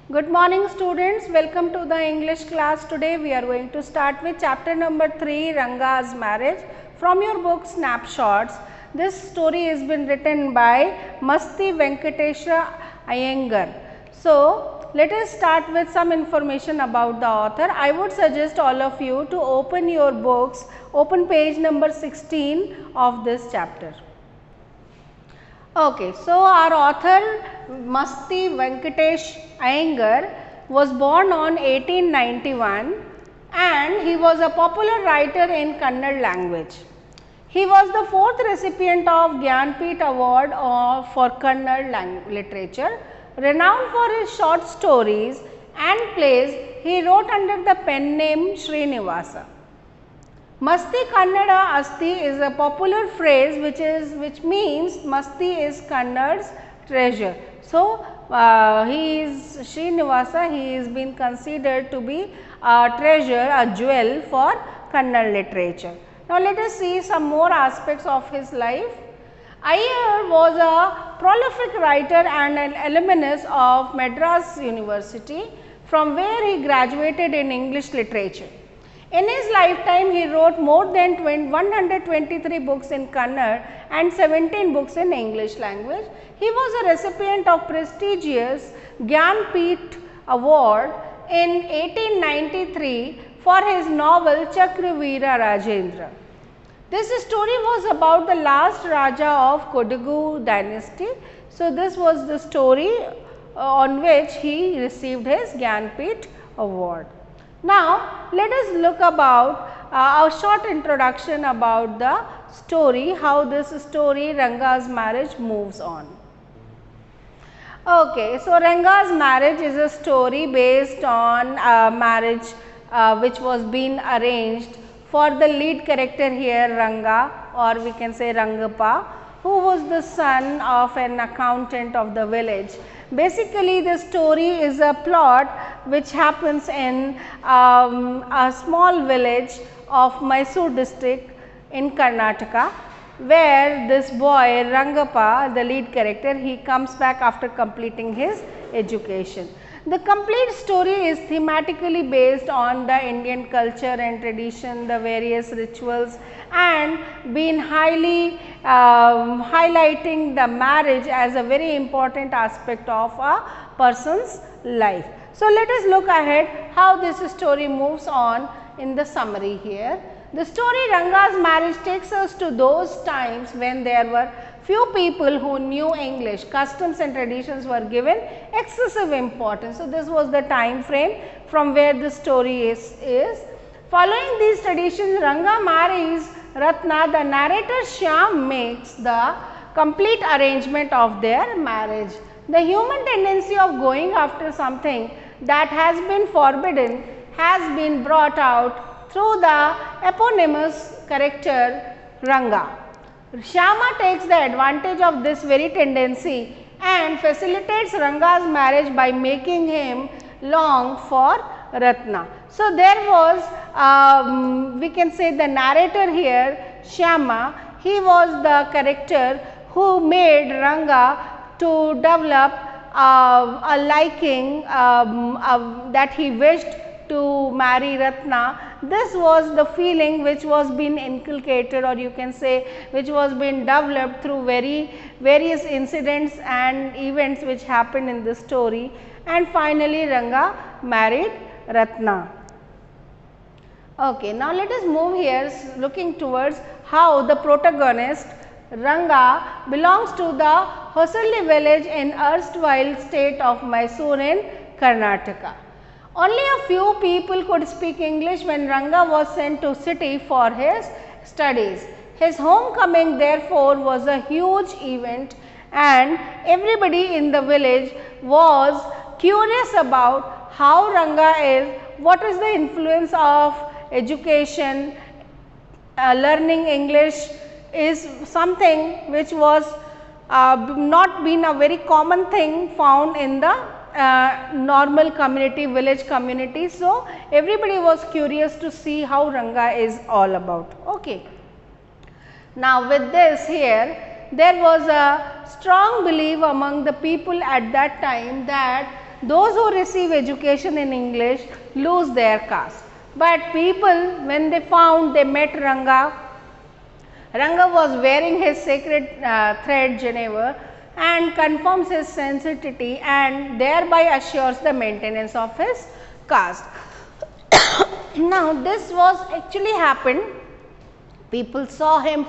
Good morning students, welcome to the English class. Today we are going to start with chapter number 3, Ranga's marriage, from your book Snapshots. This story has been written by Masti Venkatesha Iyengar. So let us start with some information about the author. I would suggest all of you to open your books, open page number 16 of this chapter. Okay, so our author Masti Venkatesh Iyengar was born on 1891 and he was a popular writer in Kannada language. He was the fourth recipient of Gyanpith Award for Kannada literature. Renowned for his short stories and plays, he wrote under the pen name Srinivasa. Masti Kannada Asti is a popular phrase which means Masti is Kannada's treasure. So, he is Srinivasa, he is been considered to be a treasure, a jewel for Kannada literature. Now, let us see some more aspects of his life. Iyer was a prolific writer and an alumnus of Madras University, from where he graduated in English literature. In his lifetime, he wrote more than 123 books in Kannada and 17 books in English language. He was a recipient of prestigious Gyanpith Award in 1893 for his novel Chakraveera Rajendra. This story was about the last Raja of Kodagu dynasty. So, this was the story on which he received his Gyanpith Award. Now, let us look about a short introduction about the story, how this story Ranga's marriage moves on. Okay, so Ranga's marriage is a story based on a marriage which was being arranged for the lead character here Ranga, or we can say Rangappa, who was the son of an accountant of the village. Basically, the story is a plot which happens in a small village of Mysore district in Karnataka, where this boy Rangappa, the lead character, he comes back after completing his education. The complete story is thematically based on the Indian culture and tradition, the various rituals, and been highly highlighting the marriage as a very important aspect of a person's life. So, let us look ahead how this story moves on in the summary here. The story Ranga's marriage takes us to those times when there were few people who knew English. Customs and traditions were given excessive importance. So, this was the time frame from where the story is. Following these traditions, Ranga marries Ratna. The narrator Shyam makes the complete arrangement of their marriage. The human tendency of going after something that has been forbidden has been brought out through the eponymous character Ranga. Shyama takes the advantage of this very tendency and facilitates Ranga's marriage by making him long for Ratna. So, there was we can say the narrator here Shyama, he was the character who made Ranga to develop a liking that he wished to marry Ratna. This was the feeling which was being inculcated, or you can say which was being developed through various incidents and events which happened in this story, and finally Ranga married Ratna. Okay, now let us move here looking towards how the protagonist Ranga belongs to the Hosalli village in erstwhile state of Mysore in Karnataka. Only a few people could speak English when Ranga was sent to city for his studies. His homecoming therefore was a huge event, and everybody in the village was curious about how Ranga is, what is the influence of education, learning English is something which was not been a very common thing found in the normal community, village community. So, everybody was curious to see how Ranga is all about. Okay. Now, with this here, there was a strong belief among the people at that time that those who receive education in English lose their caste. But people, when they found, they met Ranga. Ranga was wearing his sacred thread Geneva and confirms his sanctity and thereby assures the maintenance of his caste. Now, this was actually happened. People saw him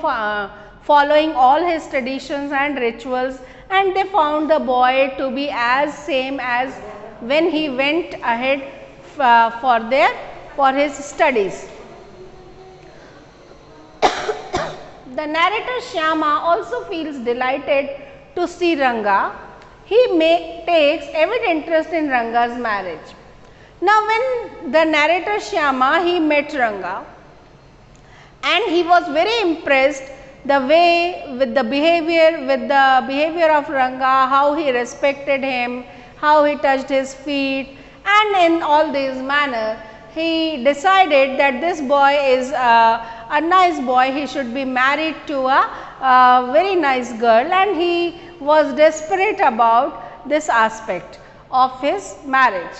following all his traditions and rituals, and they found the boy to be as same as when he went ahead for his studies. The narrator Shyama also feels delighted to see Ranga. He takes evident interest in Ranga's marriage. Now, when the narrator Shyama, he met Ranga, and he was very impressed with the behavior of Ranga, how he respected him, how he touched his feet, and in all these manner he decided that this boy is a nice boy, he should be married to a very nice girl, and he was desperate about this aspect of his marriage.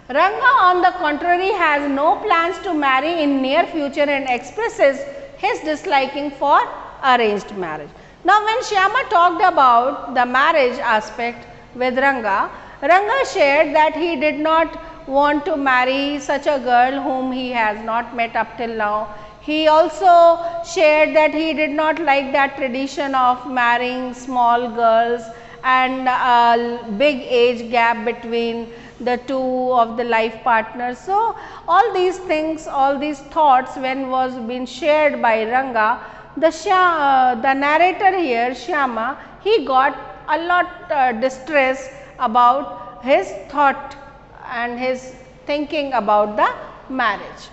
Ranga, on the contrary, has no plans to marry in near future and expresses his disliking for arranged marriage. Now, when Shyama talked about the marriage aspect with Ranga, Ranga shared that he did not want to marry such a girl whom he has not met up till now. He also shared that he did not like that tradition of marrying small girls and a big age gap between the two of the life partners. So, all these things, all these thoughts when was being shared by Ranga, the narrator here Shyama, he got a lot distress about his thought and his thinking about the marriage.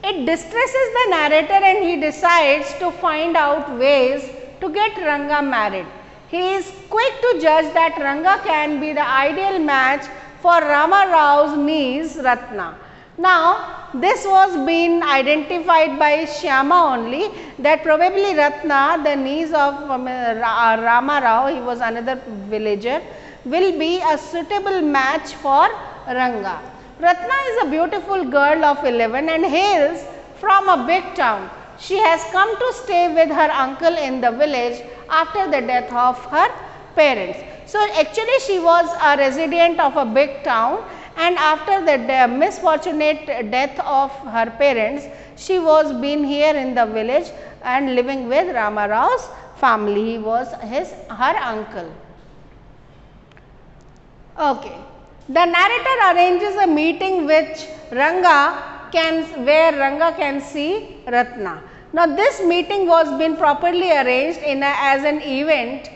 It distresses the narrator and he decides to find out ways to get Ranga married. He is quick to judge that Ranga can be the ideal match for Rama Rao's niece Ratna. Now, this was being identified by Shyama only, that probably Ratna, the niece of Rama Rao, he was another villager, will be a suitable match for Ranga. Ratna is a beautiful girl of 11 and hails from a big town. She has come to stay with her uncle in the village after the death of her parents. So, actually she was a resident of a big town, and after the misfortunate death of her parents, she was been here in the village and living with Rama Rao's family. He was her uncle. Okay. The narrator arranges a meeting where Ranga can see Ratna. Now, this meeting was been properly arranged as an event,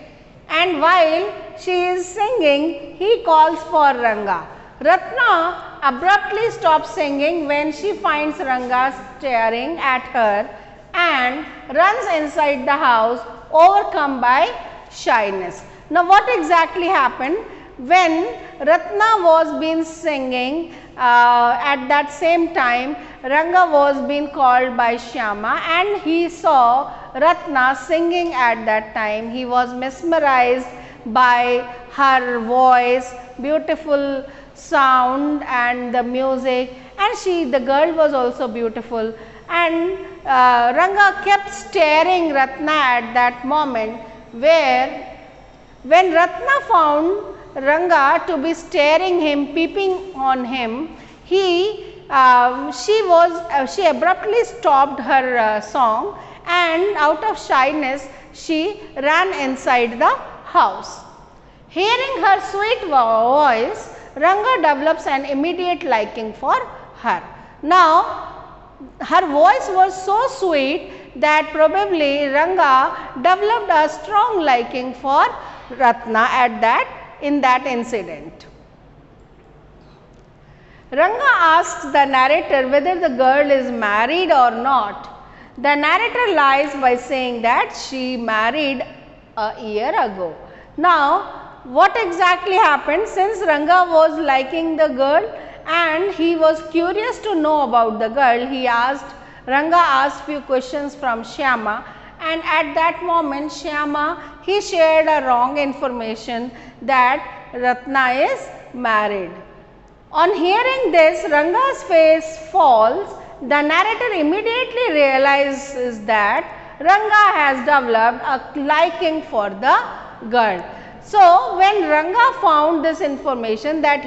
and while she is singing, he calls for Ranga. Ratna abruptly stops singing when she finds Ranga staring at her and runs inside the house, overcome by shyness. Now, what exactly happened? When Ratna was been singing, at that same time Ranga was being called by Shyama, and he saw Ratna singing at that time. He was mesmerized by her voice, beautiful sound and the music, and the girl was also beautiful, and Ranga kept staring Ratna at that moment, when Ratna found Ranga to be staring him, peeping on him, she abruptly stopped her song, and out of shyness she ran inside the house. Hearing her sweet voice, Ranga develops an immediate liking for her. Now, her voice was so sweet that probably Ranga developed a strong liking for Ratna in that incident. Ranga asks the narrator whether the girl is married or not. The narrator lies by saying that she married a year ago. Now, what exactly happened? Since Ranga was liking the girl and he was curious to know about the girl, Ranga asked few questions from Shyama, and at that moment Shyama, he shared a wrong information that Ratna is married. On hearing this, Ranga's face falls. The narrator immediately realizes that Ranga has developed a liking for the girl. So, when Ranga found this information that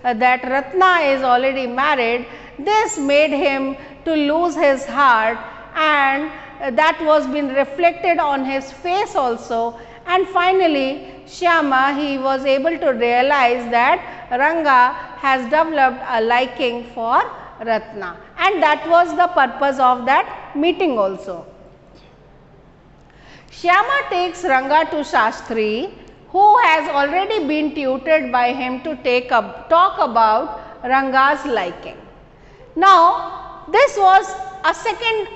that Ratna is already married, this made him to lose his heart, and that was been reflected on his face also. And finally, Shyama, he was able to realize that Ranga has developed a liking for Ratna, and that was the purpose of that meeting also. Shyama takes Ranga to Shastri, who has already been tutored by him to talk about Ranga's liking. Now, this was a second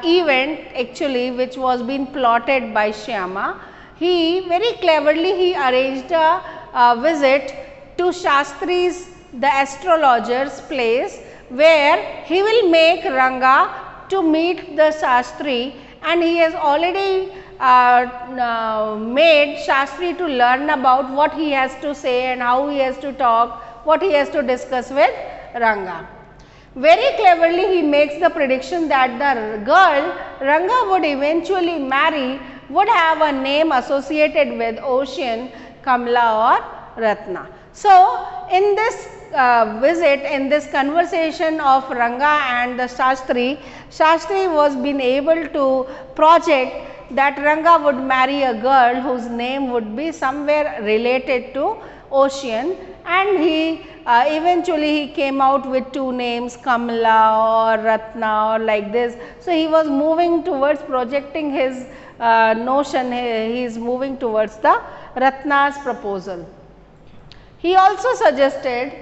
event actually which was being plotted by Shyama. He very cleverly arranged a visit to Shastri's, the astrologer's place, where he will make Ranga to meet the Shastri, and he has already made Shastri to learn about what he has to say and how he has to talk, what he has to discuss with Ranga. Very cleverly he makes the prediction that the girl Ranga would eventually marry would have a name associated with ocean, Kamla or Ratna. So, in this visit, in this conversation of Ranga and the Shastri, Shastri was been able to project that Ranga would marry a girl whose name would be somewhere related to ocean, and he eventually he came out with two names, Kamla or Ratna or like this. So, he was moving towards projecting his notion, he is moving towards the Ratna's proposal. He also suggested,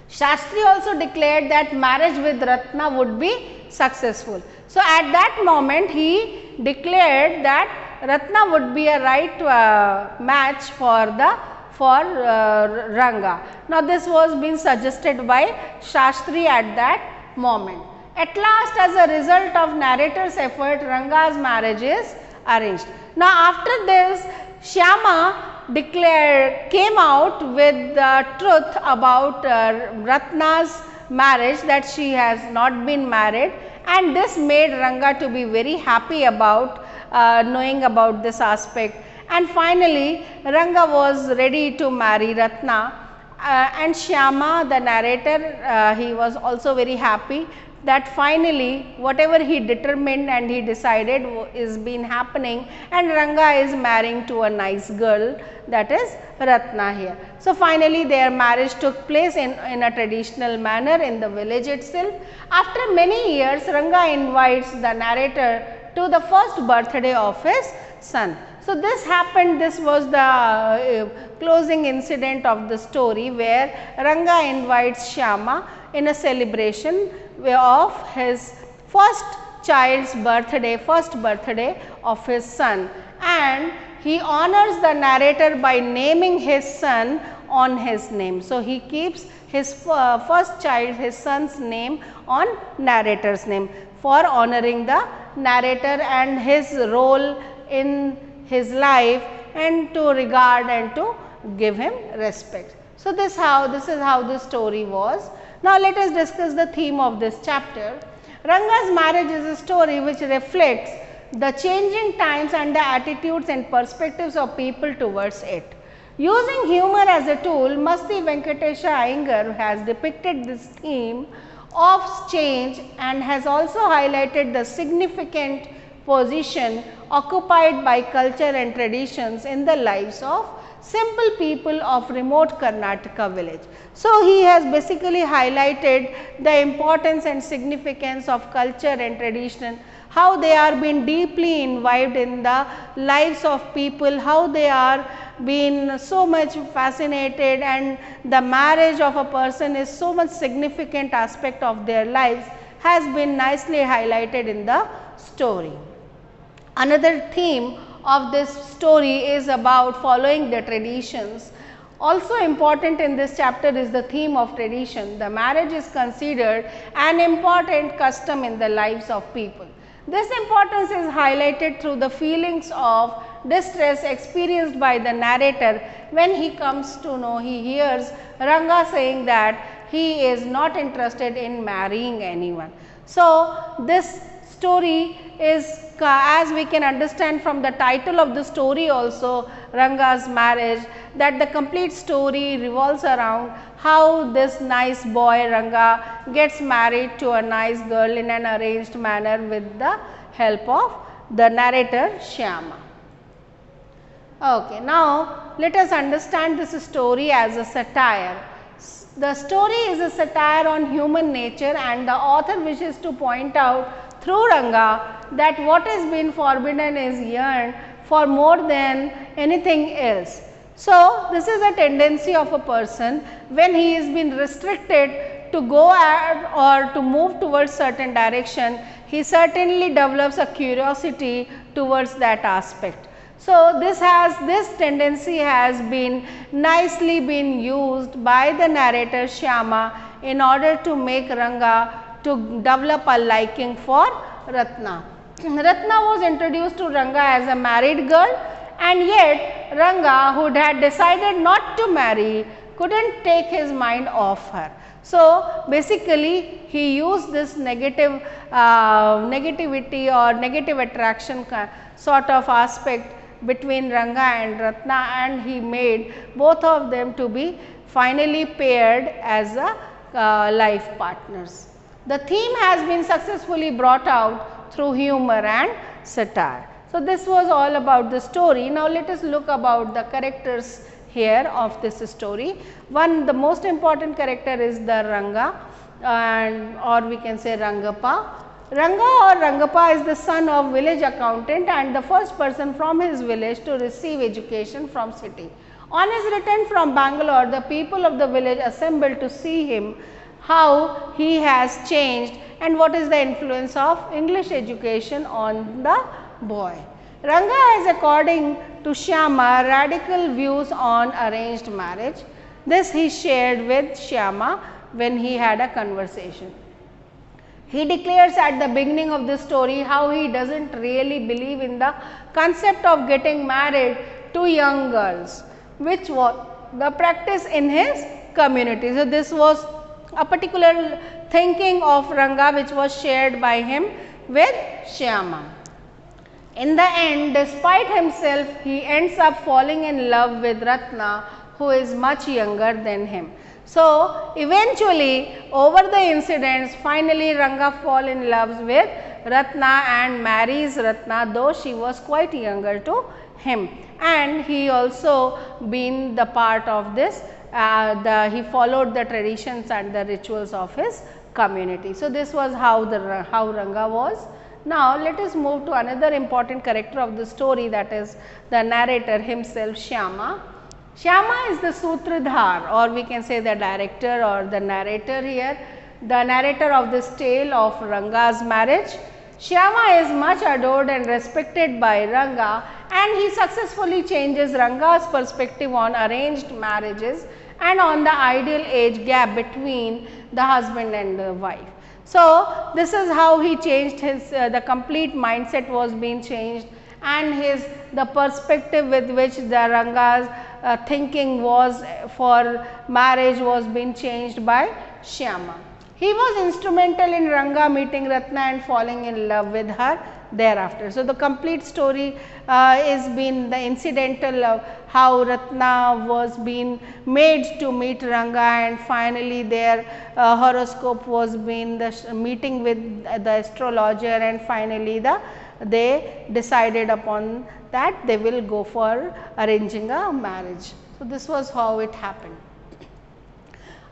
Shastri also declared that marriage with Ratna would be successful. So, at that moment he declared that Ratna would be a right match for Ranga. Now, this was being suggested by Shastri at that moment. At last, as a result of narrator's effort, Ranga's marriage is arranged. Now, after this, Shyama came out with the truth about Ratna's marriage, that she has not been married, and this made Ranga to be very happy about knowing about this aspect. And finally, Ranga was ready to marry Ratna, and Shyama, the narrator, he was also very happy that finally whatever he determined and he decided is been happening, and Ranga is marrying to a nice girl, that is Ratna here. So, finally their marriage took place in a traditional manner in the village itself. After many years, Ranga invites the narrator to the first birthday of his son. So, this happened, this was the closing incident of the story, where Ranga invites Shyama in a celebration of his first child's birthday, first birthday of his son, and he honors the narrator by naming his son on his name. So, he keeps his first child, his son's name on narrator's name for honoring the narrator and his role in his life, and to regard and to give him respect. So, this is how the story was. Now, let us discuss the theme of this chapter. Ranga's marriage is a story which reflects the changing times and the attitudes and perspectives of people towards it. Using humor as a tool, Masti Venkatesha Iyengar has depicted this theme of change and has also highlighted the significant position occupied by culture and traditions in the lives of simple people of remote Karnataka village. So, he has basically highlighted the importance and significance of culture and tradition, how they are being deeply involved in the lives of people, how they are being so much fascinated, and the marriage of a person is so much significant aspect of their lives, has been nicely highlighted in the story. Another theme of this story is about following the traditions. Also important in this chapter is the theme of tradition. The marriage is considered an important custom in the lives of people. This importance is highlighted through the feelings of distress experienced by the narrator when he comes to know, he hears Ranga saying that he is not interested in marrying anyone. So, this story is, as we can understand from the title of the story also, Ranga's marriage, that the complete story revolves around how this nice boy Ranga gets married to a nice girl in an arranged manner with the help of the narrator Shyama. Okay, now let us understand this story as a satire. The story is a satire on human nature, and the author wishes to point out through Ranga that what has been forbidden is yearned for more than anything else. So, this is a tendency of a person when he has been restricted to go or to move towards certain direction, he certainly develops a curiosity towards that aspect. So, this tendency has been nicely been used by the narrator Shyama in order to make Ranga to develop a liking for Ratna. Ratna was introduced to Ranga as a married girl, and yet Ranga, who had decided not to marry, couldn't take his mind off her. So, basically he used this negativity or negative attraction sort of aspect between Ranga and Ratna, and he made both of them to be finally paired as a life partners. The theme has been successfully brought out through humor and satire. So, this was all about the story. Now, let us look about the characters here of this story. The most important character is the Ranga, or we can say Rangappa. Ranga or Rangappa is the son of village accountant and the first person from his village to receive education from city. On his return from Bangalore, the people of the village assembled to see him, how he has changed and what is the influence of English education on the boy. Ranga has, according to Shyama, radical views on arranged marriage. This he shared with Shyama when he had a conversation. He declares at the beginning of the story how he does not really believe in the concept of getting married to young girls, which was the practice in his community. So, this was a particular thinking of Ranga which was shared by him with Shyama. In the end, despite himself, he ends up falling in love with Ratna, who is much younger than him. So, eventually over the incidents, finally Ranga fall in love with Ratna and marries Ratna, though she was quite younger to him, and he also been the part of this, he followed the traditions and the rituals of his community. So, this was how Ranga was. Now, let us move to another important character of the story, that is the narrator himself, Shyama. Shyama is the Sutradhar, or we can say the director or the narrator here, the narrator of this tale of Ranga's marriage. Shyama is much adored and respected by Ranga, and he successfully changes Ranga's perspective on arranged marriages and on the ideal age gap between the husband and the wife. So, this is how he changed his, the complete mindset was being changed, and the perspective with which the Ranga's thinking was for marriage was being changed by Shyama. He was instrumental in Ranga meeting Ratna and falling in love with her thereafter. So, the complete story is been the incidental of how Ratna was being made to meet Ranga, and finally their horoscope was being the meeting with the astrologer, and finally they decided upon that they will go for arranging a marriage. So, this was how it happened.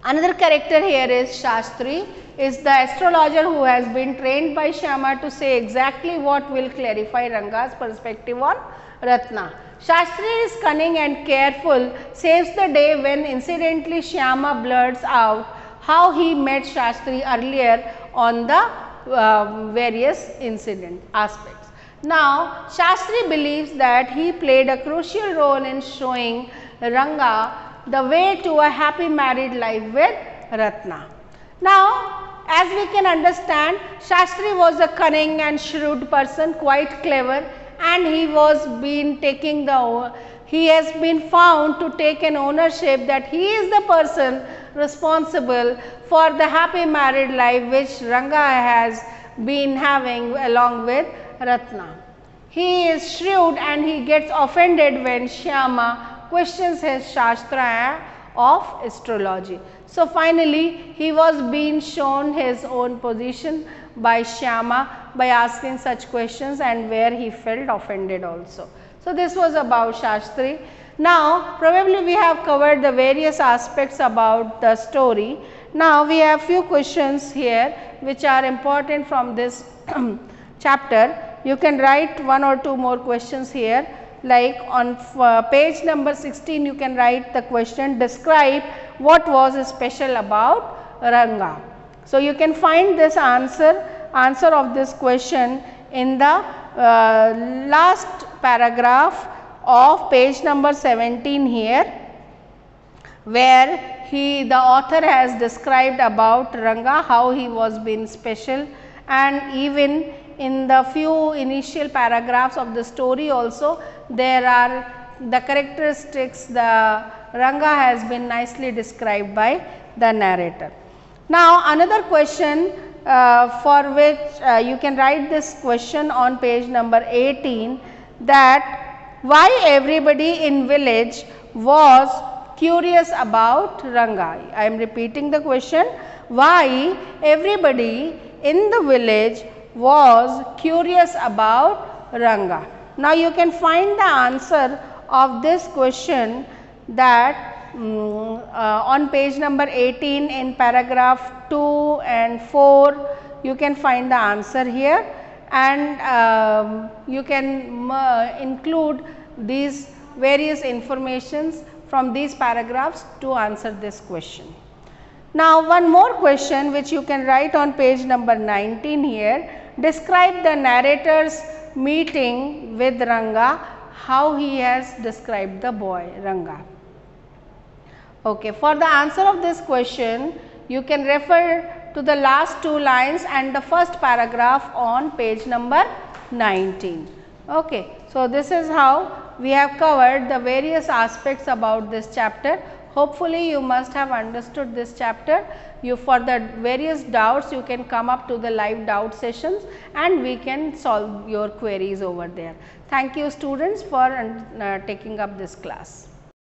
Another character here is Shastri, is the astrologer who has been trained by Shyama to say exactly what will clarify Ranga's perspective on Ratna. Shastri is cunning and careful, saves the day when incidentally Shyama blurts out how he met Shastri earlier on the various incident aspects. Now, Shastri believes that he played a crucial role in showing Ranga the way to a happy married life with Ratna. Now, As we can understand, Shastri was a cunning and shrewd person, quite clever, and he has been found to take an ownership that he is the person responsible for the happy married life which Ranga has been having along with Ratna. He is shrewd and he gets offended when Shyama questions his Shastra of astrology. So, finally, he was being shown his own position by Shyama by asking such questions and where he felt offended also. So, this was about Shastri. Now, probably we have covered the various aspects about the story. Now, we have few questions here which are important from this chapter. You can write one or two more questions here, like on page number 16 you can write the question, describe what was special about Ranga. So, you can find this answer of this question in the last paragraph of page number 17 here, where the author has described about Ranga, how he was being special, and even in the few initial paragraphs of the story also there are the characteristics the Ranga has been nicely described by the narrator. Now, another question for which you can write this question on page number 18, that why everybody in village was curious about Ranga. I am repeating the question, why everybody in the village was curious about Ranga. Now, you can find the answer of this question that on page number 18 in paragraph 2 and 4 you can find the answer here, and you can include these various informations from these paragraphs to answer this question. Now, one more question which you can write on page number 19 here, describe the narrator's meeting with Ranga, how he has described the boy Ranga. Okay. For the answer of this question, you can refer to the last two lines and the first paragraph on page number 19. Okay. So, this is how we have covered the various aspects about this chapter. Hopefully, you must have understood this chapter. For the various doubts, you can come up to the live doubt sessions and we can solve your queries over there. Thank you students for taking up this class.